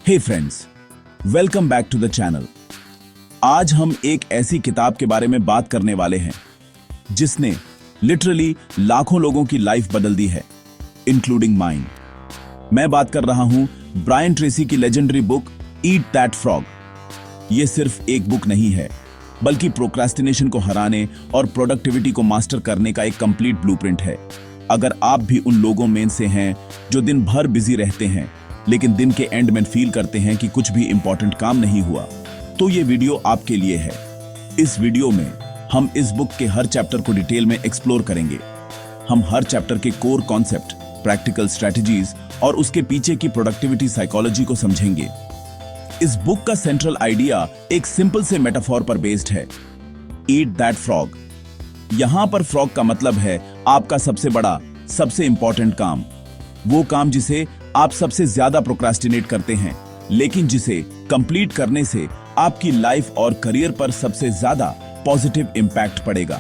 Hey friends, welcome back to the channel. आज हम एक ऐसी किताब के बारे में बात करने वाले हैं जिसने लिटरली लाखों लोगों की लाइफ बदल दी है, इंक्लूडिंग माइन। मैं बात कर रहा हूं ब्रायन ट्रेसी की legendary book eat that frog. यह सिर्फ एक बुक नहीं है, बल्कि प्रोक्रास्टिनेशन को हराने और प्रोडक्टिविटी को मास्टर करने का एक कंप्लीट ब्लूप्रिंट है। अगर आप भी उन लोगों में से हैं जो दिन भर बिजी रहते हैं लेकिन दिन के एंड में फील करते हैं कि कुछ भी इंपॉर्टेंट काम नहीं हुआ, तो ये वीडियो आपके लिए है। इस वीडियो में हम इस बुक के हर चैप्टर को डिटेल में एक्सप्लोर करेंगे। हम हर चैप्टर के कोर कॉन्सेप्ट, प्रैक्टिकल स्ट्रेटजीज और उसके पीछे की प्रोडक्टिविटी साइकोलॉजी को समझेंगे। इस बुक का सेंट्रल आइडिया एक सिंपल से मेटाफोर पर बेस्ड है, ईट दैट फ्रॉग। यहां पर फ्रॉग का मतलब है आपका सबसे बड़ा, सबसे इंपॉर्टेंट काम, वो काम जिसे आप सबसे ज्यादा प्रोक्रास्टिनेट करते हैं, लेकिन जिसे कंप्लीट करने से आपकी लाइफ और करियर पर सबसे ज्यादा पॉजिटिव इंपैक्ट पड़ेगा।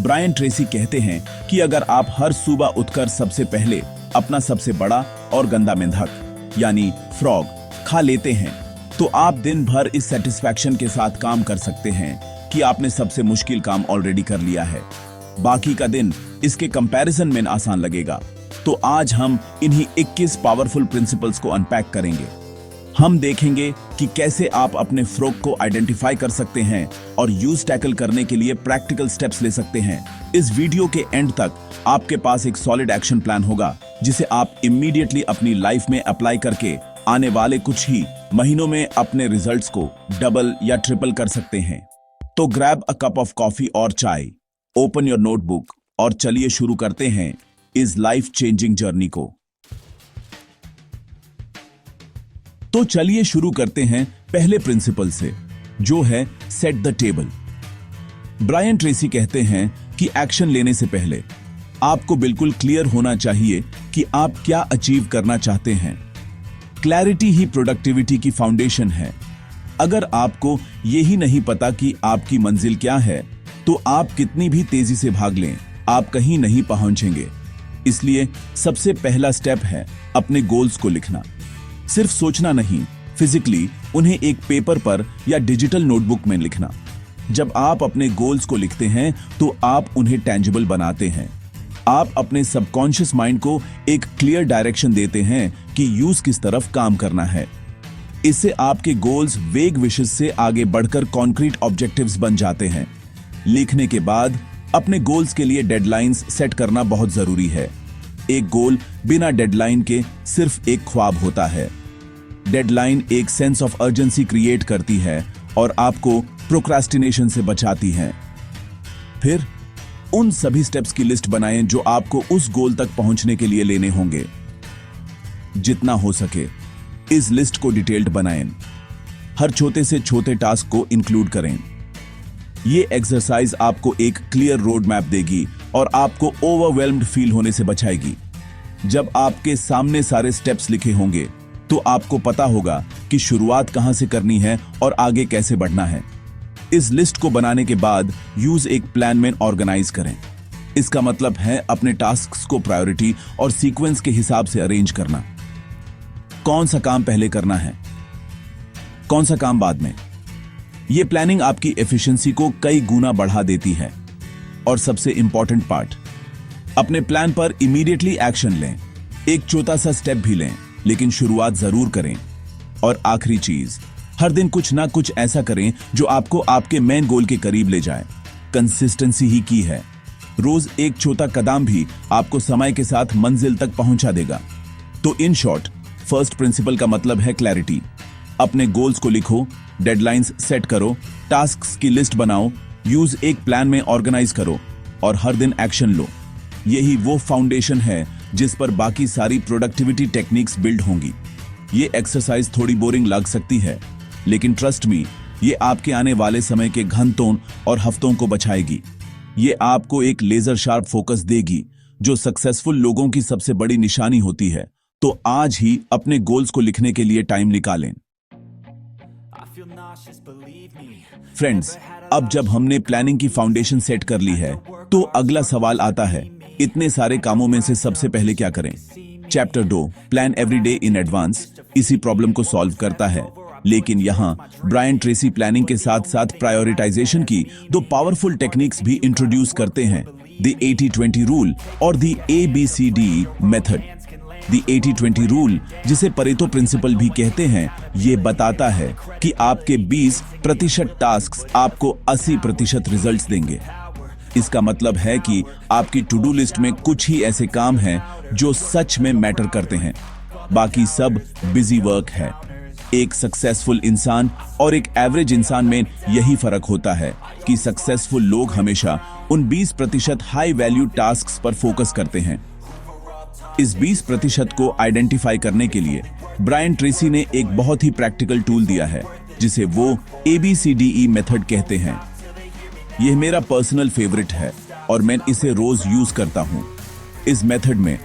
ब्रायन ट्रेसी कहते हैं कि अगर आप हर सुबह उठकर सबसे पहले अपना सबसे बड़ा और गंदा मेंढक यानी फ्रॉग खा लेते हैं, तो आप दिन भर इस सेटिस्फैक्शन के साथ काम कर सकते हैं कि आपने सबसे मुश्किल काम ऑलरेडी कर लिया है। बाकी का दिन इसके कंपैरिजन में आसान लगेगा। तो आज हम इन्हीं 21 पावरफुल प्रिंसिपल्स को अनपैक करेंगे। हम देखेंगे कि कैसे आप अपने फ्रॉग को आइडेंटिफाई कर सकते हैं और यूज टैकल करने के लिए प्रैक्टिकल स्टेप्स ले सकते हैं। इस वीडियो के एंड तक आपके पास एक सॉलिड एक्शन प्लान होगा जिसे आप इमीडिएटली अपनी लाइफ में अप्लाई करके आने वाले कुछ ही महीनों में अपने रिजल्ट्स को डबल या ट्रिपल कर सकते हैं। तो grab a cup of coffee और चाय, ओपन योर नोटबुक और चलिए शुरू करते हैं इस लाइफ चेंजिंग जर्नी को। तो चलिए शुरू करते हैं पहले प्रिंसिपल से, जो है set the table. Brian Tracy कहते हैं कि एक्शन लेने से पहले आपको बिल्कुल क्लियर होना चाहिए कि आप क्या अचीव करना चाहते हैं। क्लैरिटी ही प्रोडक्टिविटी की फाउंडेशन है। अगर आपको यही नहीं पता कि आपकी मंजिल क्या है, तो आप कितनी भी तेजी से भाग लें, आप कहीं नहीं पहुंचेंगे। इसलिए सबसे पहला स्टेप है अपने गोल्स को लिखना। सिर्फ सोचना नहीं, फिजिकली उन्हें एक पेपर पर या डिजिटल नोटबुक में लिखना। जब आप अपने गोल्स को लिखते हैं तो आप उन्हें टेंजिबल बनाते हैं। आप अपने सबकॉन्शियस माइंड को एक क्लियर डायरेक्शन देते हैं कि यूज किस तरफ काम करना है। इससे आपके गोल्स वेग विशेस से आगे बढ़कर कॉन्क्रीट ऑब्जेक्टिव्स बन जाते हैं। लिखने के बाद अपने गोल्स के लिए डेडलाइंस सेट करना बहुत जरूरी है। एक गोल बिना डेडलाइन के सिर्फ एक ख्वाब होता है। डेडलाइन एक सेंस ऑफ अर्जेंसी क्रिएट करती है और आपको प्रोक्रास्टिनेशन से बचाती है। फिर उन सभी स्टेप्स की लिस्ट बनाएं जो आपको उस गोल तक पहुंचने के लिए लेने होंगे। जितना हो सके इस लिस्ट को डिटेल्ड बनाएं। हर छोटे से छोटे टास्क को इंक्लूड करें। ये एक्सरसाइज आपको एक क्लियर रोड मैप देगी और आपको ओवरवेल्म्ड फील होने से बचाएगी। जब आपके सामने सारे स्टेप्स लिखे होंगे तो आपको पता होगा कि शुरुआत कहां से करनी है और आगे कैसे बढ़ना है। इस लिस्ट को बनाने के बाद यूज एक प्लान में ऑर्गेनाइज करें। इसका मतलब है अपने टास्क्स को प्रायोरिटी और सीक्वेंस के हिसाब से अरेंज करना। कौन सा काम पहले करना है, कौन सा काम बाद में। यह प्लानिंग आपकी एफिशिएंसी को कई गुना बढ़ा देती है। और सबसे इंपॉर्टेंट पार्ट, अपने प्लान पर इमीडिएटली एक्शन लें। एक छोटा सा स्टेप भी लें, लेकिन शुरुआत जरूर करें। और आखिरी चीज, हर दिन कुछ ना कुछ ऐसा करें जो आपको आपके मेन गोल के करीब ले जाए। कंसिस्टेंसी ही की है। रोज एक छोटा कदम भी आपको समय के साथ मंजिल तक पहुंचा देगा। तो इन शॉर्ट, फर्स्ट प्रिंसिपल का मतलब है क्लैरिटी। अपने गोल्स को लिखो, डेडलाइंस सेट करो, टास्क्स की लिस्ट बनाओ, यूज एक प्लान में ऑर्गेनाइज करो और हर दिन एक्शन लो। यही वो फाउंडेशन है जिस पर बाकी सारी प्रोडक्टिविटी टेक्निक्स बिल्ड होंगी। ये एक्सरसाइज थोड़ी बोरिंग लग सकती है, लेकिन ट्रस्ट मी, ये आपके आने वाले समय के घंटों और हफ्तों को बचाएगी। ये आपको एक लेजर शार्प फोकस देगी, जो सक्सेसफुल लोगों की सबसे बड़ी निशानी होती है। तो आज ही अपने गोल्स को लिखने के लिए टाइम निकालें। फ्रेंड्स, अब जब हमने प्लानिंग की फाउंडेशन सेट कर ली है, तो अगला सवाल आता है, इतने सारे कामों में से सबसे पहले क्या करें। Chapter 2 plan every day in advance इसी प्रॉब्लम को सॉल्व करता है, लेकिन यहाँ ब्रायन ट्रेसी प्लानिंग के साथ साथ प्रायोरिटाइजेशन की दो पावरफुल टेक्निक्स भी इंट्रोड्यूस करते हैं, द 80-20 रूल और the ABCD method. The 80-20 rule, जिसे परेतो प्रिंसिपल भी कहते हैं, ये बताता है कि आपके 20% टास्क्स आपको 80% रिजल्ट्स देंगे। इसका मतलब है कि आपकी टू डू लिस्ट में कुछ ही ऐसे काम हैं जो सच में मैटर करते हैं, बाकी सब बिजी वर्क है। एक सक्सेसफुल इंसान और एक एवरेज इंसान में यही फर्क होता है कि सक्सेसफुल लोग हमेशा उन 20% हाई वैल्यू टास्क्स पर फोकस करते हैं। इस 20% को आइडेंटिफाई करने के लिए ब्रायन ट्रेसी ने एक बहुत ही प्रैक्टिकल टूल दिया है, जिसे वो ABCDE मेथड कहते हैं। यह मेरा पर्सनल फेवरेट है और मैं इसे रोज यूज करता हूं। इस मेथड में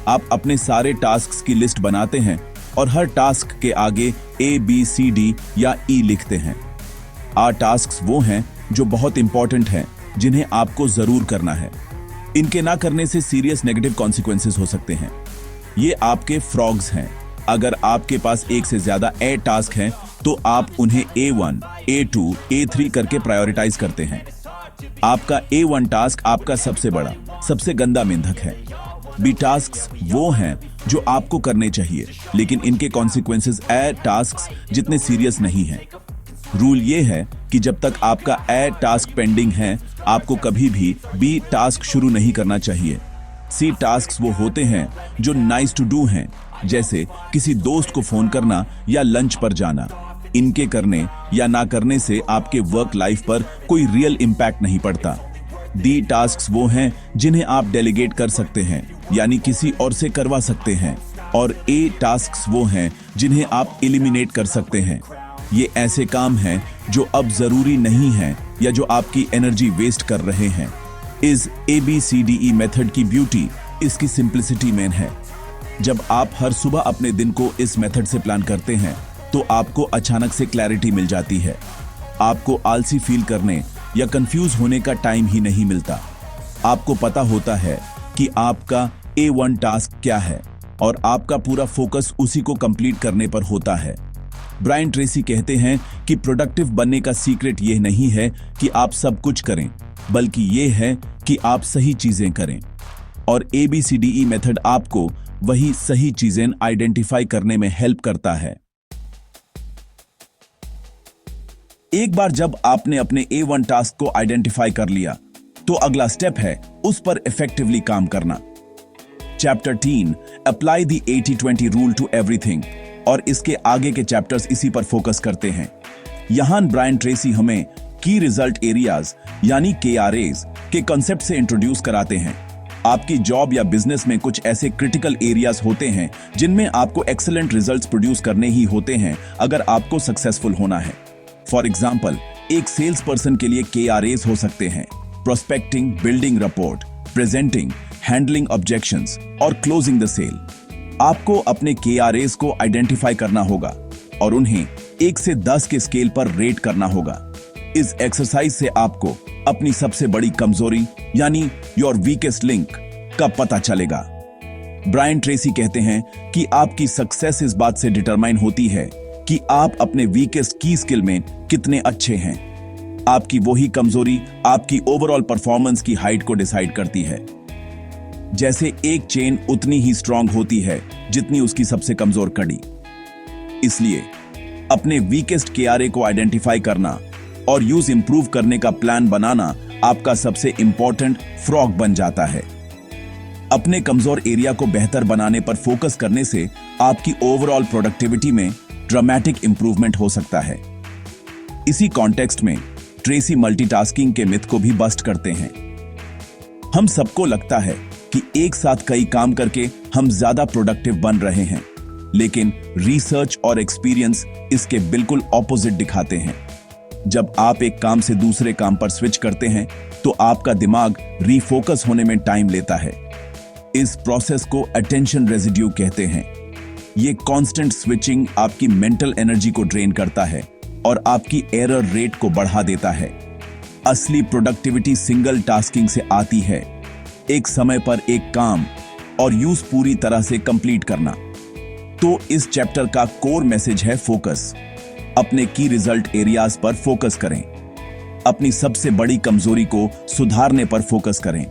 आप अपने सारे टास्क्स की लिस्ट बनाते हैं और हर टास्क के आगे ABCD या E लिखते हैं। टास्क्स वो हैं जो बहुत इंपॉर्टेंट हैं, जिन्हें आपको जरूर करना है। इनके ना करने से सीरियस नेगेटिव कॉन्सिक्वेंसेस हो सकते हैं। ये आपके फ्रॉग्स हैं। अगर आपके पास एक से ज्यादा A टास्क हैं, तो आप उन्हें A1, A2, A3 करके प्रायोरिटाइज करते हैं। आपका A1 टास्क आपका सबसे बड़ा, सबसे गंदा मेंढक है। B टास्क्स वो हैं जो आपको करने चाहिए, लेकिन इनके कॉन्सिक्वेंसेस A टास्क्स जितने सीरियस नहीं हैं। रूल ये है कि जब तक आपका A टास्क पेंडिंग है, आपको कभी भी B टास्क शुरू नहीं करना चाहिए। C टास्क्स वो होते हैं जो नाइस टू डू हैं, जैसे किसी दोस्त को फोन करना या लंच पर जाना। इनके करने या ना करने से आपके वर्क लाइफ पर कोई रियल इम्पैक्ट नहीं पड़ता। D टास्क्स वो हैं जिन्हें आप डेलीगेट कर सकते हैं, यानी किसी और से करवा सकते हैं, और A टास्क्स वो हैं जिन्हें आप एलिमिनेट कर सकते हैं। ये ऐसे काम हैं जो अब जरूरी नहीं हैं या जो आपकी एनर्जी वेस्ट कर रहे हैं। इस ABCDE मेथड की ब्यूटी इसकी सिंप्लिसिटी में है। जब आप हर सुबह अपने दिन को इस मेथड से प्लान करते हैं, तो आपको अचानक से क्लैरिटी मिल जाती है। आपको आलसी फील करने या कंफ्यूज होने का टाइम ही नहीं मिलता। आपको पता होता है कि आपका A1 टास्क क्या है और आपका पूरा फोकस उसी को कंप्लीट करने पर होता है। ब्रायन ट्रेसी कहते हैं कि प्रोडक्टिव बनने का सीक्रेट यह नहीं है कि आप सब कुछ करें, बल्कि यह है कि आप सही चीजें करें। और ABCDE मेथड आपको वही सही चीजें आइडेंटिफाई करने में हेल्प करता है। एक बार जब आपने अपने A1 टास्क को आइडेंटिफाई कर लिया, तो अगला स्टेप है उस पर इफेक्टिवली काम करना। Chapter 3 apply the 80-20 rule to everything, और इसके आगे के चैप्टर्स इसी पर फोकस करते हैं। यहां ब्रायन ट्रेसी हमें की रिजल्ट एरियाज यानी KRAs के कॉन्सेप्ट से इंट्रोड्यूस कराते हैं। आपकी जॉब या बिजनेस में कुछ ऐसे क्रिटिकल एरियाज होते हैं जिनमें आपको एक्सीलेंट रिजल्ट्स प्रोड्यूस करने ही होते हैं अगर आपको सक्सेसफुल होना है। फॉर एग्जाम्पल, एक सेल्स पर्सन के लिए KRAs हो सकते हैं prospecting, building report, presenting, handling objections और क्लोजिंग द सेल। आपको अपने KRAs को आइडेंटिफाई करना होगा और उन्हें 1 से 10 के स्केल पर रेट करना होगा। इस एक्सरसाइज से आपको अपनी सबसे बड़ी कमजोरी यानी योर वीकेस्ट लिंक का पता चलेगा। ब्रायन ट्रेसी कहते हैं कि आपकी सक्सेस इस बात से डिटरमाइन होती है कि आप अपने वीकेस्ट की स्किल में कितने अच्छे हैं। आपकी वही कमजोरी आपकी ओवरऑल परफॉर्मेंस की हाइट को डिसाइड करती है। जैसे एक चेन उतनी ही स्ट्रांग होती है जितनी उसकी सबसे कमजोर कड़ी। इसलिए अपने वीकेस्ट KRA को आइडेंटिफाई करना और यूज इंप्रूव करने का प्लान बनाना आपका सबसे इंपॉर्टेंट फ्रॉग बन जाता है। अपने कमजोर एरिया को बेहतर बनाने पर फोकस करने से आपकी ओवरऑल प्रोडक्टिविटी में ड्रामेटिक इंप्रूवमेंट हो सकता है। इसी कॉन्टेक्स्ट में ट्रेसी मल्टीटास्किंग के मिथ को भी बस्ट करते हैं। हम सबको लगता है कि एक साथ कई काम करके हम ज्यादा प्रोडक्टिव बन रहे हैं, लेकिन रिसर्च और एक्सपीरियंस इसके बिल्कुल ऑपोजिट दिखाते हैं। जब आप एक काम से दूसरे काम पर स्विच करते हैं, तो आपका दिमाग रीफोकस होने में टाइम लेता है। इस प्रोसेस को अटेंशन रेजिड्यू कहते हैं। ये कांस्टेंट स्विचिंग आपकी मेंटल एनर्जी को ड्रेन करता है और आपकी एरर रेट को बढ़ा देता है। असली प्रोडक्टिविटी सिंगल टास्किंग से आती है। एक समय पर एक काम और यूज पूरी तरह से कंप्लीट करना। तो इस चैप्टर का कोर मैसेज है फोकस। अपने की रिजल्ट एरियाज पर फोकस करें, अपनी सबसे बड़ी कमजोरी को सुधारने पर फोकस करें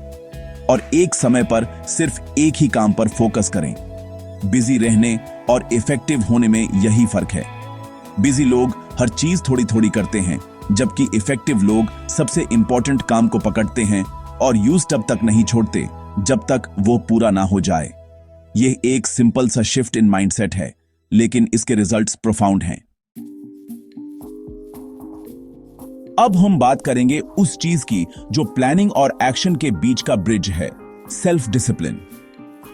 और एक समय पर सिर्फ एक ही काम पर फोकस करें। बिजी रहने और इफेक्टिव होने में यही फर्क है। बिजी लोग हर चीज थोड़ी थोड़ी करते हैं, जबकि इफेक्टिव लोग सबसे इंपॉर्टेंट काम को पकड़ते हैं और यूज तब तक नहीं छोड़ते जब तक वो पूरा ना हो जाए। यह एक सिंपल सा शिफ्ट इन माइंडसेट है, लेकिन इसके रिजल्ट्स प्रोफाउंड हैं। अब हम बात करेंगे उस चीज की जो प्लानिंग और एक्शन के बीच का ब्रिज है, सेल्फ डिसिप्लिन।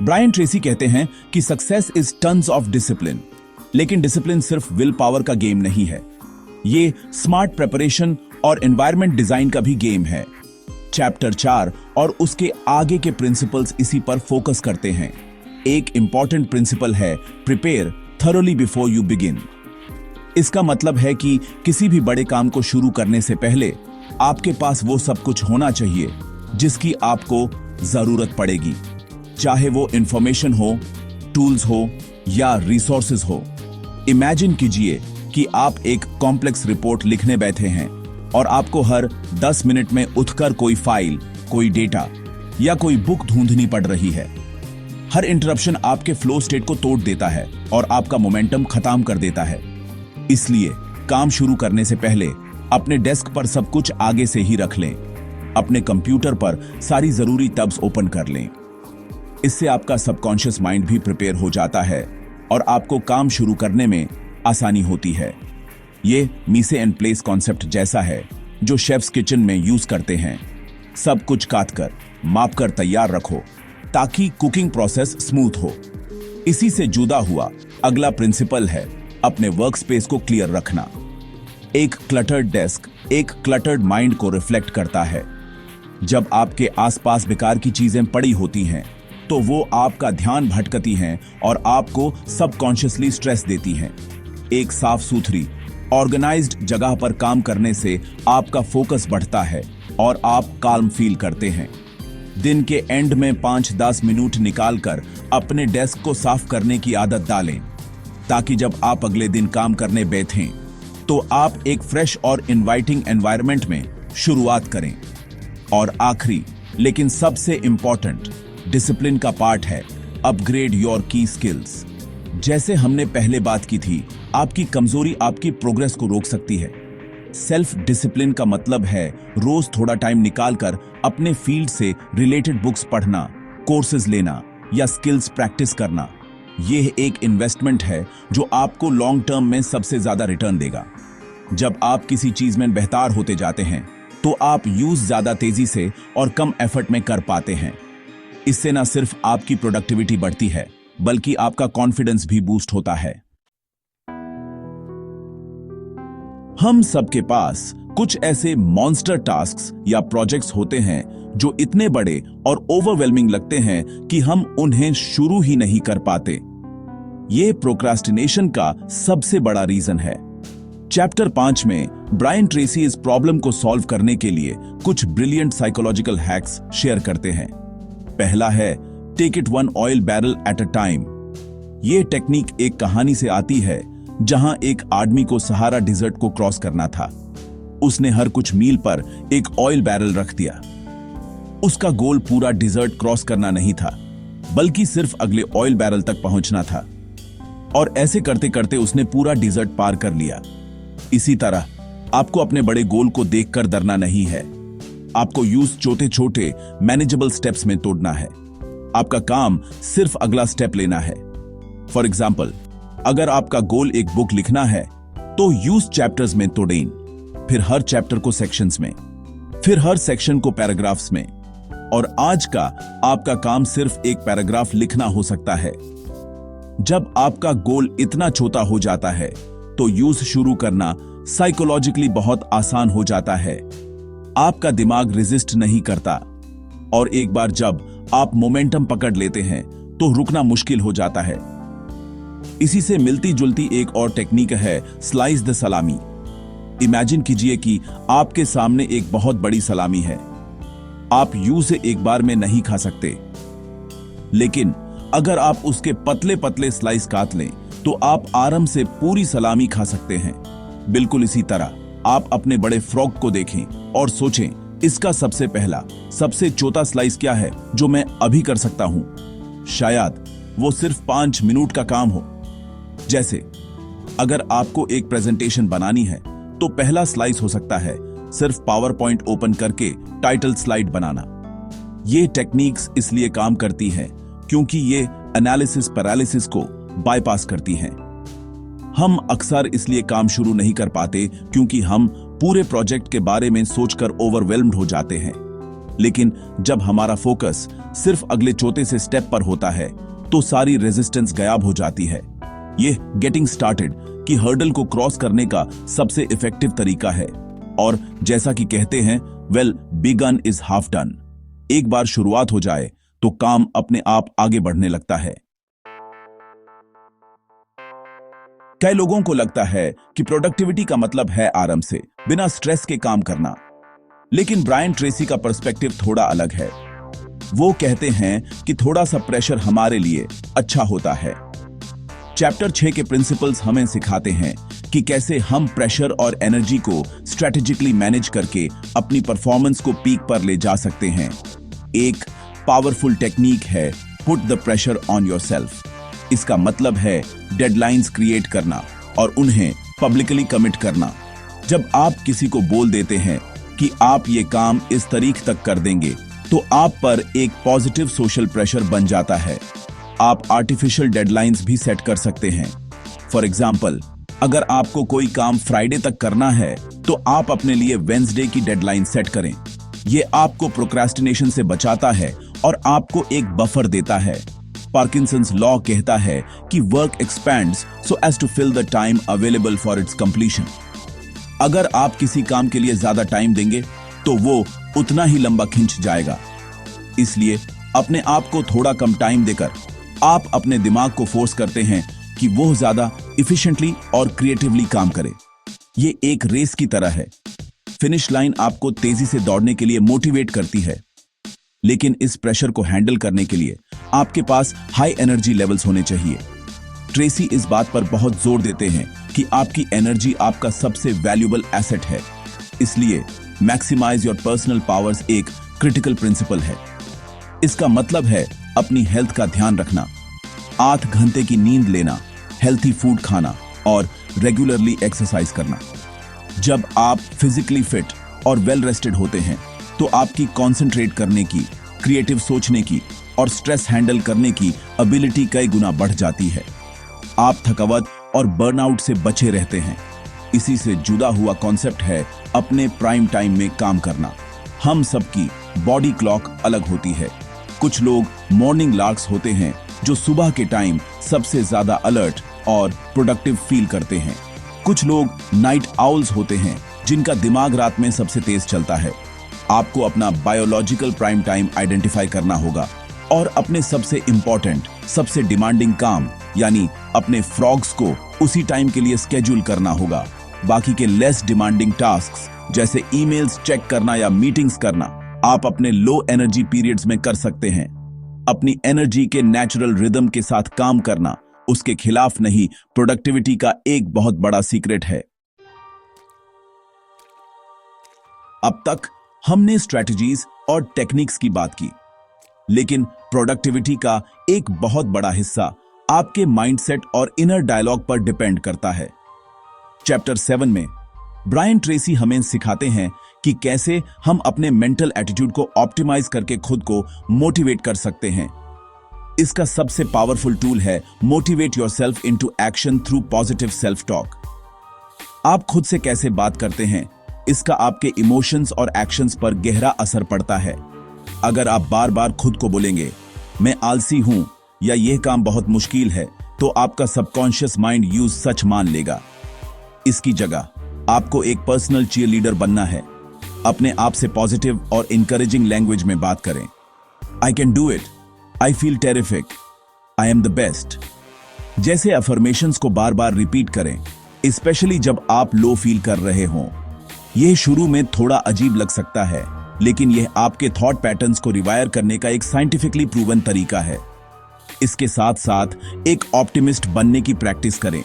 ब्रायन ट्रेसी कहते हैं कि success is tons of discipline, लेकिन डिसिप्लिन सिर्फ विल पावर का गेम नहीं है, ये स्मार्ट प्रिपरेशन और एनवायरनमेंट डिजाइन का भी गेम है। चैप्टर 4 और उसके आगे के प्रिंसिपल्स इसी पर फोकस करते हैं। एक इंपॉर्टेंट प्रिंसिपल है prepare thoroughly before you begin. इसका मतलब है कि किसी भी बड़े काम को शुरू करने से पहले आपके पास वो सब कुछ होना चाहिए जिसकी आपको जरूरत पड़ेगी, चाहे वो इंफॉर्मेशन हो, टूल्स हो या रिसोर्सेज हो। इमेजिन कीजिए कि आप एक कॉम्प्लेक्स रिपोर्ट लिखने बैठे हैं और आपको हर 10 मिनट में उठकर कोई फाइल, कोई डेटा या कोई बुक ढूंढनी पड़ रही है। हर इंटरप्शन आपके फ्लो स्टेट को तोड़ देता है और आपका मोमेंटम खत्म कर देता है। इसलिए काम शुरू करने से पहले अपने डेस्क पर सब कुछ आगे से ही रख लें, अपने कंप्यूटर पर सारी जरूरी टैब्स ओपन कर लें। इससे आपका सबकॉन्शियस माइंड भी प्रिपेयर हो जाता है और आपको काम शुरू करने में आसानी होती है। ये मीसे एंड प्लेस कॉन्सेप्ट जैसा है जो शेफ्स किचन में यूज करते हैं। सब कुछ काटकर, मापकर तैयार रखो ताकि कुकिंग प्रोसेस स्मूथ हो। इसी से जुदा हुआ अगला प्रिंसिपल है अपने वर्क स्पेस को क्लियर रखना। एक क्लटर्ड डेस्क एक क्लटर्ड माइंड को रिफ्लेक्ट करता है। जब आपके आसपास बेकार की चीजें पड़ी होती हैं, तो वो आपका ध्यान भटकती हैं और आपको सबकॉन्शियसली स्ट्रेस देती हैं। एक साफ सुथरी ऑर्गेनाइज्ड जगह पर काम करने से आपका फोकस बढ़ता है और आप काल्म फील करते हैं। दिन के एंड में 5-10 मिनट निकालकर अपने डेस्क को साफ करने की आदत डालें, ताकि जब आप अगले दिन काम करने बैठें तो आप एक फ्रेश और इनवाइटिंग एनवायरनमेंट में शुरुआत करें। और आखिरी लेकिन सबसे इंपॉर्टेंट डिसिप्लिन का पार्ट है अपग्रेड योर की स्किल्स। जैसे हमने पहले बात की थी, आपकी कमजोरी आपकी प्रोग्रेस को रोक सकती है। सेल्फ डिसिप्लिन का मतलब है रोज थोड़ा टाइम निकालकर अपने फील्ड से रिलेटेड बुक्स पढ़ना, कोर्सेज लेना या स्किल्स प्रैक्टिस करना। यह एक इन्वेस्टमेंट है जो आपको लॉन्ग टर्म में सबसे ज्यादा रिटर्न देगा। जब आप किसी चीज में बेहतर होते जाते हैं तो आप यूज ज्यादा तेजी से और कम एफर्ट में कर पाते हैं। इससे न सिर्फ आपकी प्रोडक्टिविटी बढ़ती है, बल्कि आपका कॉन्फिडेंस भी बूस्ट होता है। हम सबके पास कुछ ऐसे मॉन्स्टर टास्क्स या प्रोजेक्ट्स होते हैं जो इतने बड़े और ओवरवेलमिंग लगते हैं कि हम उन्हें शुरू ही नहीं कर पाते। यह प्रोक्रास्टिनेशन का सबसे बड़ा रीजन है। चैप्टर 5 में ब्रायन ट्रेसी इस प्रॉब्लम को सॉल्व करने के लिए कुछ ब्रिलियंट साइकोलॉजिकल हैक्स शेयर करते हैं। पहला है take it one oil barrel at a time. यह टेक्निक एक कहानी से आती है जहां एक आदमी को सहारा डिजर्ट को क्रॉस करना था। उसने हर कुछ मील पर एक ऑयल बैरल रख दिया। उसका गोल पूरा डिजर्ट क्रॉस करना नहीं था, बल्कि सिर्फ अगले ऑयल बैरल तक पहुंचना था। और ऐसे करते करते उसने पूरा डिजर्ट पार कर लिया। इसी तरह आपको अपने बड़े गोल को देखकर डरना नहीं है। आपको यूज छोटे छोटे मैनेजेबल स्टेप्स में तोड़ना है। आपका काम सिर्फ अगला स्टेप लेना है। फॉर एग्जाम्पल, अगर आपका गोल एक बुक लिखना है तो यूज चैप्टर्स में तोड़ें, फिर हर चैप्टर को सेक्शंस में, फिर हर सेक्शन को पैराग्राफ्स में। और आज का आपका काम सिर्फ एक पैराग्राफ लिखना हो सकता है। जब आपका गोल इतना छोटा हो जाता है तो यूज शुरू करना साइकोलॉजिकली बहुत आसान हो जाता है। आपका दिमाग रेजिस्ट नहीं करता और एक बार जब आप मोमेंटम पकड़ लेते हैं तो रुकना मुश्किल हो जाता है। इसी से मिलती जुलती एक और टेक्निक है स्लाइस द सलामी। इमेजिन कीजिए कि आपके सामने एक बहुत बड़ी सलामी है। आप यूं से एक बार में नहीं खा सकते, लेकिन अगर आप उसके पतले पतले स्लाइस काट लें तो आप आराम से पूरी सलामी खा सकते हैं। बिल्कुल इसी तरह आप अपने बड़े फ्रॉग को देखें और सोचें, इसका सबसे पहला सबसे छोटा स्लाइस क्या है जो मैं अभी कर सकता हूं। शायद वो सिर्फ 5 मिनट का काम हो। जैसे अगर आपको एक प्रेजेंटेशन बनानी है तो पहला स्लाइस हो सकता है सिर्फ पावर पॉइंट ओपन करके टाइटल स्लाइड बनाना। ये टेक्निक्स इसलिए काम करती हैं क्योंकि ये एनालिसिस पैरालिसिस को बाईपास करती हैं। हम अक्सर इसलिए काम शुरू नहीं कर पाते क्योंकि हम पूरे प्रोजेक्ट के बारे में सोचकर ओवरवेल्म्ड हो जाते हैं। लेकिन जब हमारा फोकस सिर्फ अगले छोटे से स्टेप पर होता है तो सारी रेजिस्टेंस गायब हो जाती है। ये गेटिंग स्टार्टेड की हर्डल को क्रॉस करने का सबसे इफेक्टिव तरीका है। और जैसा कि कहते हैं, well begun is half done. एक बार शुरुआत हो जाए तो काम अपने आप आगे बढ़ने लगता है। कई लोगों को लगता है कि प्रोडक्टिविटी का मतलब है आराम से बिना स्ट्रेस के काम करना, लेकिन ब्रायन ट्रेसी का पर्सपेक्टिव थोड़ा अलग है। वो कहते हैं कि थोड़ा सा प्रेशर हमारे लिए अच्छा होता है। चैप्टर 6 के प्रिंसिपल्स हमें सिखाते हैं कि कैसे हम प्रेशर और एनर्जी को स्ट्रेटेजिकली मैनेज करके अपनी परफॉर्मेंस को पीक पर ले जा सकते हैं। एक पावरफुल टेक्निक है put the pressure on yourself. इसका मतलब है डेडलाइंस क्रिएट करना और उन्हें पब्लिकली कमिट करना। जब आप किसी को बोल देते हैं कि आप ये काम इस तारीख तक कर देंगे तो आप पर एक पॉजिटिव सोशल प्रेशर बन जाता है। आप आर्टिफिशियल डेडलाइंस भी सेट कर सकते हैं। फॉर एग्जाम्पल, अगर आपको कोई काम फ्राइडे तक करना है तो आप अपने लिए वेंसडे की डेडलाइन सेट करें। ये आपको प्रोक्रेस्टिनेशन से बचाता है और आपको एक बफर देता है। पार्किंसंस लॉ कहता है कि work expands so as to fill the time available for its completion. अगर आप किसी काम के लिए ज्यादा टाइम देंगे तो वो उतना ही लंबा खिंच जाएगा। इसलिए अपने आप को थोड़ा कम टाइम देकर आप अपने दिमाग को फोर्स करते हैं कि वो ज्यादा इफिशिएंटली और क्रिएटिवली काम करे। ये एक रेस की तरह है। फिनिश लाइन आपको तेजी से दौड़ने के लिए मोटिवेट करती है, लेकिन इस प्रेशर को हैंडल करने के लिए आपके पास हाई एनर्जी लेवल्स होने चाहिए। ट्रेसी इस बात पर बहुत जोर देते हैं कि आपकी एनर्जी आपका सबसे वैल्यूएबल एसेट है। इसलिए मैक्सिमाइज योर पर्सनल पावर्स एक क्रिटिकल प्रिंसिपल है। इसका मतलब है अपनी हेल्थ का ध्यान रखना, 8 घंटे की नींद लेना, हेल्थी फूड खाना और रेगुलरली एक्सरसाइज करना। जब आप फिजिकली फिट और वेल रेस्टेड होते हैं तो आपकी कंसंट्रेट करने की, क्रिएटिव सोचने की और स्ट्रेस हैंडल करने की एबिलिटी कई गुना बढ़ जाती है। आप थकावट और बर्नआउट से बचे रहते हैं। इसी से जुड़ा हुआ कॉन्सेप्ट है अपने प्राइम टाइम में काम करना। हम सबकी बॉडी क्लॉक अलग होती है। कुछ लोग मॉर्निंग लार्क्स होते हैं जो सुबह के टाइम सबसे ज्यादा अलर्ट और प्रोडक्टिव फील करते हैं। कुछ लोग नाइट आउल्स होते हैं जिनका दिमाग रात में सबसे तेज चलता है। आपको अपना बायोलॉजिकल प्राइम टाइम आइडेंटिफाई करना होगा और अपने सबसे इंपॉर्टेंट, सबसे डिमांडिंग काम यानी अपने फ्रॉग्स को उसी टाइम के लिए स्केड्यूल करना होगा। बाकी के लेस डिमांडिंग टास्क्स जैसे ईमेल्स चेक करना या मीटिंग्स करना आप अपने लो एनर्जी पीरियड्स में कर सकते हैं। अपनी एनर्जी के नेचुरल रिदम के साथ काम करना, उसके खिलाफ नहीं, प्रोडक्टिविटी का एक बहुत बड़ा सीक्रेट है। अब तक हमने स्ट्रेटजीज और टेक्निक्स की बात की, लेकिन प्रोडक्टिविटी का एक बहुत बड़ा हिस्सा आपके माइंडसेट और इनर डायलॉग पर डिपेंड करता है। चैप्टर 7 में ब्रायन ट्रेसी हमें सिखाते हैं कि कैसे हम अपने मेंटल एटीट्यूड को ऑप्टिमाइज करके खुद को मोटिवेट कर सकते हैं। इसका सबसे पावरफुल टूल है motivate yourself into action through positive self talk. आप खुद से कैसे बात करते हैं, इसका आपके इमोशंस और एक्शंस पर गहरा असर पड़ता है। अगर आप बार बार खुद को बोलेंगे मैं आलसी हूं या यह काम बहुत मुश्किल है, तो आपका सबकॉन्शियस माइंड यूज सच मान लेगा। इसकी जगह आपको एक पर्सनल चीयरलीडर बनना है। अपने आप से पॉजिटिव और इंकरेजिंग लैंग्वेज में बात करें। I can do it, I feel terrific, I am the best जैसे अफर्मेशंस को बार बार रिपीट करें, स्पेशली जब आप लो फील कर रहे हों। यह शुरू में थोड़ा अजीब लग सकता है, लेकिन यह आपके थॉट पैटर्न्स को रिवायर करने का एक साइंटिफिकली प्रूवन तरीका है। इसके साथ साथ एक ऑप्टिमिस्ट बनने की प्रैक्टिस करें।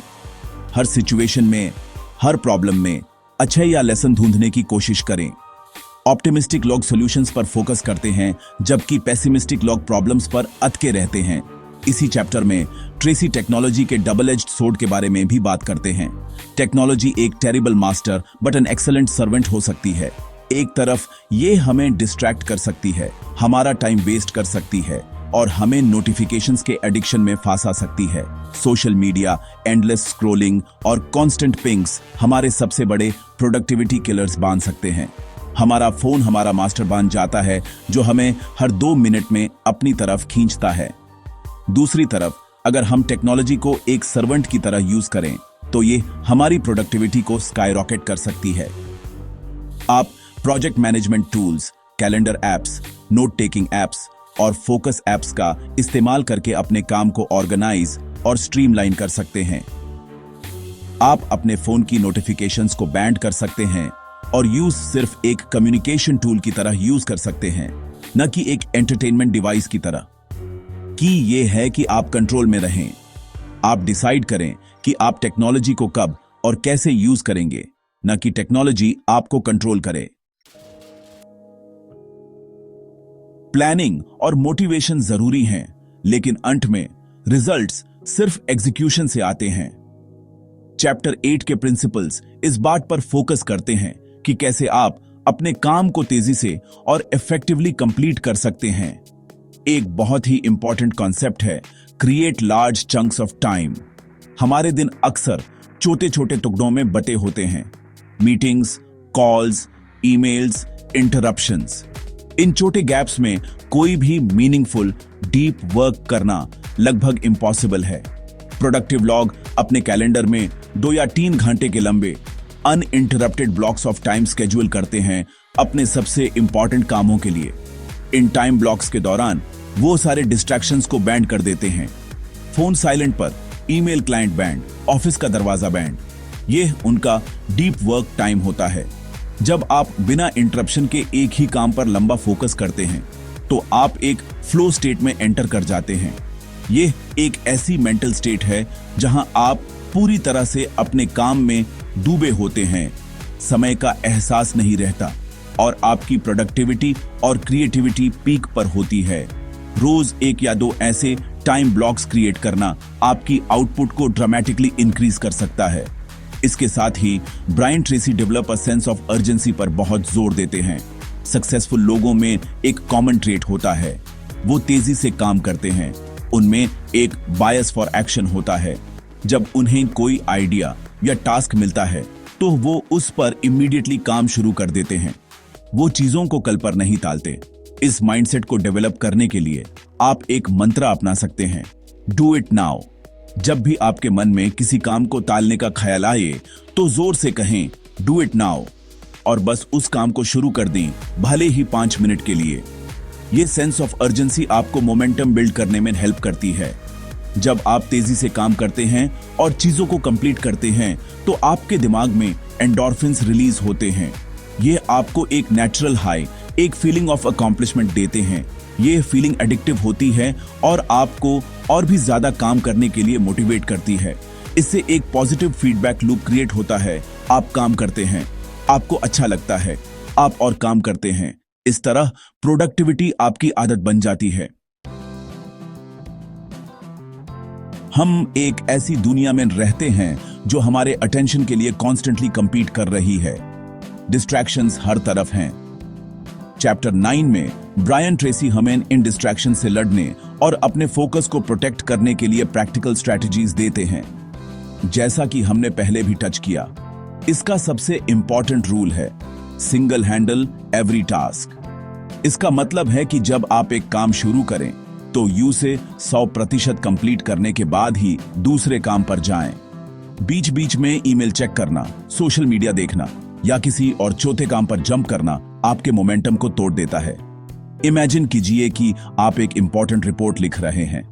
हर सिचुएशन में, हर प्रॉब्लम में अच्छाई या लेसन ढूंढने की कोशिश करें। ऑप्टिमिस्टिक लोग सॉल्यूशंस पर फोकस करते हैं, जबकि पेसिमिस्टिक लोग प्रॉब्लम्स पर अटके रहते हैं। इसी चैप्टर में ट्रेसी टेक्नोलॉजी के डबल एज्ड सोर्ड के बारे में भी बात करते हैं। टेक्नोलॉजी एक terrible master but an excellent servant हो सकती है। एक तरफ ये हमें डिस्ट्रैक्ट कर सकती है, हमारा टाइम वेस्ट कर सकती है और हमें नोटिफिकेशंस के एडिक्शन में फंसा सकती है। सोशल मीडिया, एंडलेस स्क्रोलिंग और कांस्टेंट पिंग्स हमारे सबसे बड़े प्रोडक्टिविटी किलर्स बन सकते हैं। हमारा फोन हमारा मास्टर बन जाता है, जो हमें हर 2 मिनट में अपनी तरफ खींचता है। दूसरी तरफ अगर हम टेक्नोलॉजी को एक सर्वेंट की तरह यूज करें तो ये हमारी प्रोडक्टिविटी को स्काईरॉकेट कर सकती है। आप project management tools, calendar apps, note taking apps और फोकस एप्स का इस्तेमाल करके अपने काम को ऑर्गेनाइज और स्ट्रीमलाइन कर सकते हैं। आप अपने फोन की नोटिफिकेशंस को बैंड कर सकते हैं और यूज सिर्फ एक कम्युनिकेशन टूल की तरह यूज कर सकते हैं, न कि एक एंटरटेनमेंट डिवाइस की तरह। की ये है कि आप कंट्रोल में रहें। आप डिसाइड करें कि आप टेक्नोलॉजी को कब और कैसे यूज करेंगे, न कि टेक्नोलॉजी आपको कंट्रोल करे। प्लानिंग और मोटिवेशन जरूरी हैं, लेकिन अंत में रिजल्ट्स सिर्फ एग्जीक्यूशन से आते हैं। चैप्टर 8 के प्रिंसिपल्स इस बात पर फोकस करते हैं कि कैसे आप अपने काम को तेजी से और इफेक्टिवली कंप्लीट कर सकते हैं। एक बहुत ही इंपॉर्टेंट कॉन्सेप्ट है create large chunks of time. हमारे दिन अक्सर छोटे छोटे टुकड़ों में बटे होते हैं। Meetings, calls, emails, interruptions. इन छोटे गैप्स में कोई भी मीनिंगफुल डीप वर्क करना लगभग इम्पॉसिबल है। प्रोडक्टिव लोग अपने कैलेंडर में 2 या 3 घंटे के लंबे uninterrupted blocks of time schedule करते हैं अपने सबसे इंपॉर्टेंट कामों के लिए। इन टाइम ब्लॉक्स के दौरान वो सारे डिस्ट्रैक्शंस को बैंड कर देते हैं। फोन साइलेंट पर, ईमेल क्लाइंट बैंड, ऑफिस का दरवाजा बैंड। ये उनका डीप वर्क टाइम होता है। जब आप बिना इंटरप्शन के एक ही काम पर लंबा फोकस करते हैं तो आप एक फ्लो स्टेट में एंटर कर जाते हैं। ये एक ऐसी मेंटल स्टेट है जहां आप पूरी तरह से अपने काम में डूबे होते हैं, समय का एहसास नहीं रहता और आपकी प्रोडक्टिविटी और क्रिएटिविटी पीक पर होती है। रोज 1 या 2 ऐसे टाइम ब्लॉक्स क्रिएट करना आपकी आउटपुट को ड्रामेटिकली इंक्रीज कर सकता है। इसके साथ ही Brian Tracy develop a sense of urgency पर बहुत जोर देते हैं। सक्सेसफुल लोगों में एक कॉमन ट्रेट होता है, वो तेजी से काम करते हैं। उनमें एक बायस फॉर एक्शन होता है। जब उन्हें कोई आइडिया या टास्क मिलता है तो वो उस पर इमीडिएटली काम शुरू कर देते हैं। वो चीजों को कल पर नहीं टालते। इस माइंडसेट को डेवलप करने के लिए आप एक मंत्र अपना सकते हैं, डू इट नाउ। जब भी आपके मन में किसी काम को टालने का ख्याल आए तो जोर से कहें डू इट नाउ और बस उस काम को शुरू कर दें, भले ही 5 मिनट के लिए। ये सेंस ऑफ अर्जेंसी आपको मोमेंटम बिल्ड करने में हेल्प करती है। जब आप तेजी से काम करते हैं और चीजों को कंप्लीट करते हैं तो आपके दिमाग में एंडोर्फिन्स रिलीज होते हैं। ये आपको एक नेचुरल हाई, एक फीलिंग ऑफ अकॉम्प्लिशमेंट देते हैं। ये फीलिंग एडिक्टिव होती है और आपको और भी ज्यादा काम करने के लिए मोटिवेट करती है। इससे एक पॉजिटिव फीडबैक लूप क्रिएट होता है। आप काम करते हैं, आपको अच्छा लगता है, आप और काम करते हैं। इस तरह प्रोडक्टिविटी आपकी आदत बन जाती है। हम एक ऐसी दुनिया में रहते हैं जो हमारे अटेंशन के लिए कॉन्स्टेंटली कंपीट कर रही है। डिस्ट्रैक्शंस हर तरफ हैं। चैप्टर 9 में ब्रायन ट्रेसी हमें इन डिस्ट्रैक्शन से लड़ने और अपने फोकस को प्रोटेक्ट करने के लिए प्रैक्टिकल स्ट्रैटेजीज देते हैं। जैसा कि हमने पहले भी टच किया, इसका सबसे इंपॉर्टेंट रूल है सिंगल हैंडल एवरी टास्क। इसका मतलब है कि जब आप एक काम शुरू करें तो यू से 100% कंप्लीट करने के बाद ही दूसरे काम पर जाएं। बीच बीच में ईमेल चेक करना, सोशल मीडिया देखना या किसी और चौथे काम पर जंप करना आपके मोमेंटम को तोड़ देता है। इमेजिन कीजिए कि आप एक इंपॉर्टेंट रिपोर्ट लिख रहे हैं।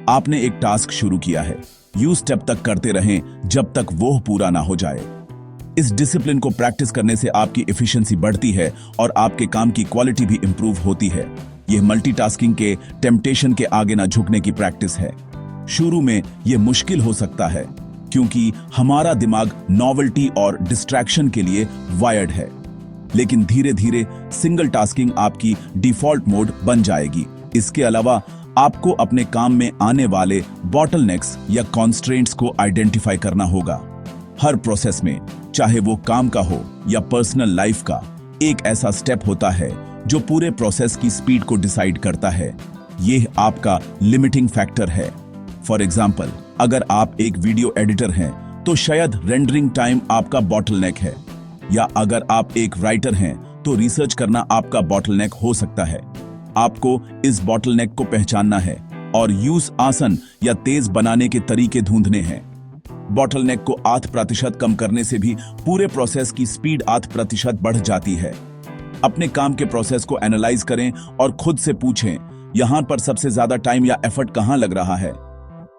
आपने एक टास्क शुरू किया है। यू स्टेप तक करते रहें जब तक वो पूरा ना हो जाए। इस डिसिप्लिन को प्रैक्टिस करने से आपकी एफिशिएंसी बढ़ती है और आपके काम की क्वालिटी भी इंप्रूव होती है। यह मल्टीटास्किंग के टेम्पटेशन के आगे ना झुकने की प्रैक्टिस है। शुरू में यह मुश्किल हो सकता है क्योंकि हमारा दिमाग नॉवेल्टी और डिस्ट्रैक्शन के लिए वायर्ड है, लेकिन धीरे धीरे सिंगल टास्किंग आपकी डिफॉल्ट मोड बन जाएगी। इसके अलावा आपको अपने काम में आने वाले बॉटलनेक्स या कॉन्स्ट्रेंट्स को आइडेंटिफाई करना होगा। हर प्रोसेस में, चाहे वो काम का हो या पर्सनल लाइफ का, एक ऐसा स्टेप होता है जो पूरे प्रोसेस की स्पीड को डिसाइड करता है। यह आपका लिमिटिंग फैक्टर है। फॉर एग्जाम्पल, अगर आप एक वीडियो एडिटर हैं तो शायद रेंडरिंग टाइम आपका बॉटलनेक है, या अगर आप एक राइटर हैं तो रिसर्च करना आपका बॉटलनेक हो सकता है। आपको इस बॉटलनेक को पहचानना है और यूज आसान या तेज बनाने के तरीके ढूंढने हैं। बॉटलनेक को 8% कम करने से भी पूरे प्रोसेस की स्पीड 8% बढ़ जाती है। अपने काम के प्रोसेस को एनालाइज करें और खुद से पूछें, यहां पर सबसे ज्यादा टाइम या एफर्ट कहां लग रहा है,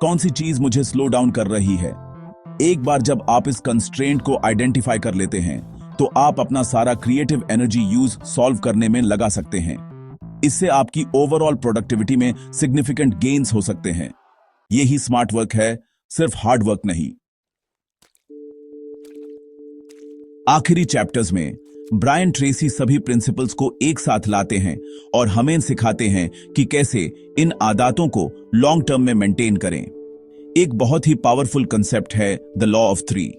कौन सी चीज मुझे स्लो डाउन कर रही है। एक बार जब आप इस कंस्ट्रेंट को आइडेंटिफाई कर लेते हैं तो आप अपना सारा क्रिएटिव एनर्जी यूज सॉल्व करने में लगा सकते हैं। इससे आपकी ओवरऑल प्रोडक्टिविटी में सिग्निफिकेंट गेन्स हो सकते हैं। यही स्मार्ट वर्क है, सिर्फ हार्ड वर्क नहीं। आखिरी चैप्टर्स में ब्रायन ट्रेसी सभी प्रिंसिपल्स को एक साथ लाते हैं और हमें सिखाते हैं कि कैसे इन आदतों को लॉन्ग टर्म में मेंटेन करें। एक बहुत ही पावरफुल कंसेप्ट है द लॉ ऑफ 3।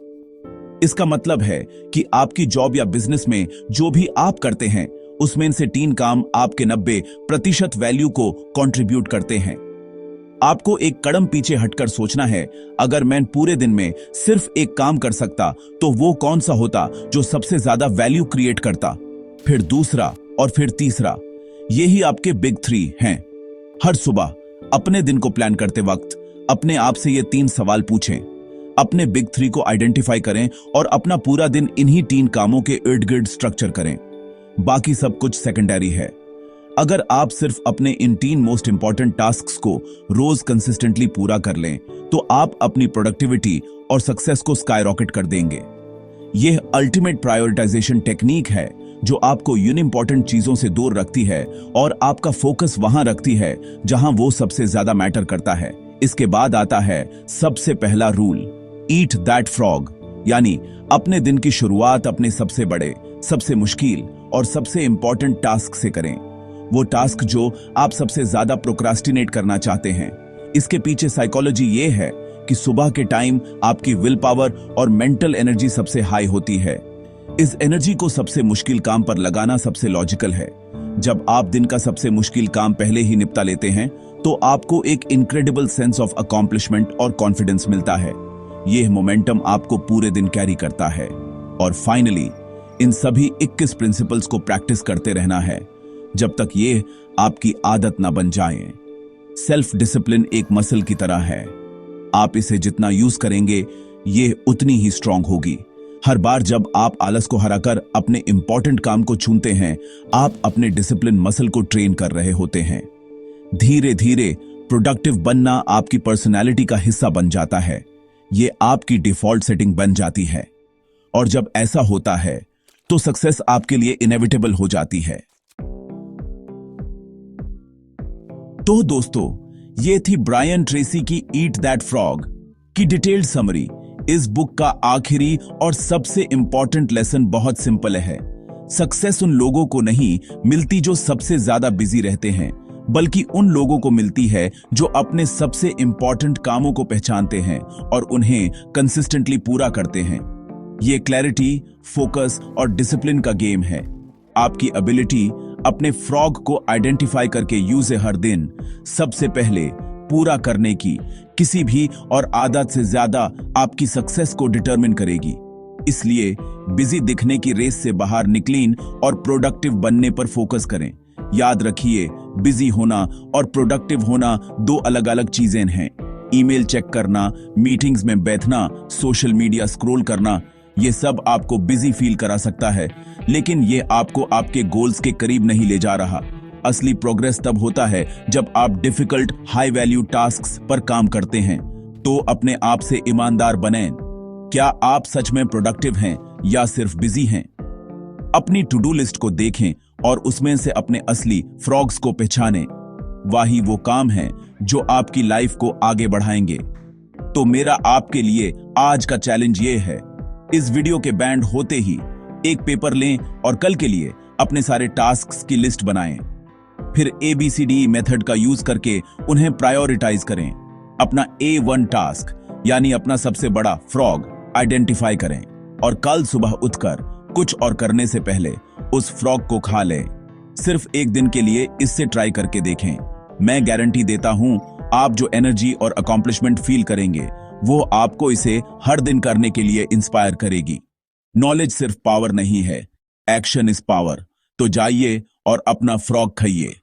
इसका मतलब है कि आपकी जॉब या बिजनेस में जो भी आप करते हैं उसमें से 3 काम आपके 90% वैल्यू को कंट्रीब्यूट करते हैं। आपको एक कदम पीछे हटकर सोचना है, अगर मैं पूरे दिन में सिर्फ एक काम कर सकता तो वो कौन सा होता जो सबसे ज्यादा वैल्यू क्रिएट करता, फिर दूसरा और फिर तीसरा। यही आपके बिग 3 हैं। हर सुबह अपने दिन को प्लान करते वक्त अपने आप से ये 3 सवाल पूछें। अपने बिग 3 को आइडेंटिफाई करें और अपना पूरा दिन इन्हीं 3 कामों के इर्द गिर्द स्ट्रक्चर करें। बाकी सब कुछ सेकेंडरी है। अगर आप सिर्फ अपने इन 3 मोस्ट इंपॉर्टेंट टास्क्स को रोज कंसिस्टेंटली पूरा कर लें तो आप अपनी प्रोडक्टिविटी और सक्सेस को स्काईरॉकेट कर देंगे। यह अल्टीमेट प्रायोरिटाइजेशन टेक्निक है जो आपको इन इंपॉर्टेंट चीजों से दूर रखती है और आपका फोकस वहां रखती है जहां वो सबसे ज्यादा मैटर करता है। इसके बाद आता है सबसे पहला रूल, ईट दैट फ्रॉग, यानी अपने दिन की शुरुआत अपने सबसे बड़े, सबसे मुश्किल और सबसे इंपॉर्टेंट टास्क से करें। वो टास्क जो आप सबसे ज्यादा प्रोक्रास्टिनेट करना चाहते हैं। इसके पीछे साइकोलॉजी ये है कि सुबह के टाइम आपकी विल पावर और मेंटल एनर्जी सबसे हाई होती है। इस एनर्जी को सबसे मुश्किल काम पर लगाना सबसे लॉजिकल है। जब आप दिन का सबसे मुश्किल काम पहले ही निपटा लेते हैं तो आपको एक इनक्रेडिबल सेंस ऑफ अकॉम्प्लिशमेंट और कॉन्फिडेंस मिलता है। यह मोमेंटम आपको पूरे दिन कैरी करता है। और फाइनली इन सभी 21 प्रिंसिपल्स को प्रैक्टिस करते रहना है जब तक ये आपकी आदत ना बन जाए। सेल्फ डिसिप्लिन एक मसल की तरह है। आप इसे जितना यूज करेंगे ये उतनी ही स्ट्रांग होगी। हर बार जब आप आलस को हराकर अपने इंपॉर्टेंट काम को चुनते हैं, आप अपने डिसिप्लिन मसल को ट्रेन कर रहे होते हैं। धीरे धीरे प्रोडक्टिव बनना आपकी पर्सनैलिटी का हिस्सा बन जाता है। ये आपकी डिफॉल्ट सेटिंग बन जाती है। और जब ऐसा होता है तो सक्सेस आपके लिए इनेविटेबल हो जाती है। तो दोस्तों, ये थी ब्रायन ट्रेसी की ईट दैट फ्रॉग की डिटेल्ड समरी। इस बुक का आखिरी और सबसे इंपॉर्टेंट लेसन बहुत सिंपल है। सक्सेस उन लोगों को नहीं मिलती जो सबसे ज्यादा बिजी रहते हैं, बल्कि उन लोगों को मिलती है जो अपने सबसे इंपॉर्टेंट कामों को पहचानते हैं और उन्हें कंसिस्टेंटली पूरा करते हैं। ये क्लैरिटी, फोकस और डिसिप्लिन का गेम है। आपकी एबिलिटी अपने फ्रॉग को आइडेंटिफाई करके यूज हर दिन सबसे पहले पूरा करने की किसी भी और आदत से ज्यादा आपकी सक्सेस को डिटरमिन करेगी। इसलिए बिजी दिखने की रेस से बाहर निकलीन और प्रोडक्टिव बनने पर फोकस करें। याद रखिए, बिजी होना और प्रोडक्टिव होना 2 अलग अलग चीजें हैं। ईमेल चेक करना, मीटिंग्स में बैठना, सोशल मीडिया स्क्रॉल करना, ये सब आपको बिजी फील करा सकता है, लेकिन ये आपको आपके गोल्स के करीब नहीं ले जा रहा। असली प्रोग्रेस तब होता है जब आप डिफिकल्ट हाई वैल्यू टास्क्स पर काम करते हैं। तो अपने आप से ईमानदार बनें। क्या आप सच में प्रोडक्टिव हैं या सिर्फ बिजी हैं? अपनी टू डू लिस्ट को देखें और उसमें से अपने असली फ्रॉग्स को पहचाने। वही वो काम है जो आपकी लाइफ को आगे बढ़ाएंगे। तो मेरा आपके लिए आज का चैलेंज ये है, इस वीडियो के बैंड होते ही एक पेपर लें और कल के लिए अपने सारे टास्क्स की लिस्ट बनाएं। फिर ABCD मेथड का यूज करके उन्हें प्रायोरिटाइज करें। अपना A1 टास्क यानी अपना सबसे बड़ा फ्रॉग आइडेंटिफाई करें और कल सुबह उठकर कुछ और करने से पहले उस फ्रॉग को खा लें। सिर्फ एक दिन के लिए इससे ट्राई करके देखें। मैं गारंटी देता हूं, आप जो एनर्जी और अकॉम्प्लिशमेंट फील करेंगे वो आपको इसे हर दिन करने के लिए इंस्पायर करेगी। नॉलेज सिर्फ पावर नहीं है, एक्शन इज पावर। तो जाइए और अपना फ्रॉग खाइए।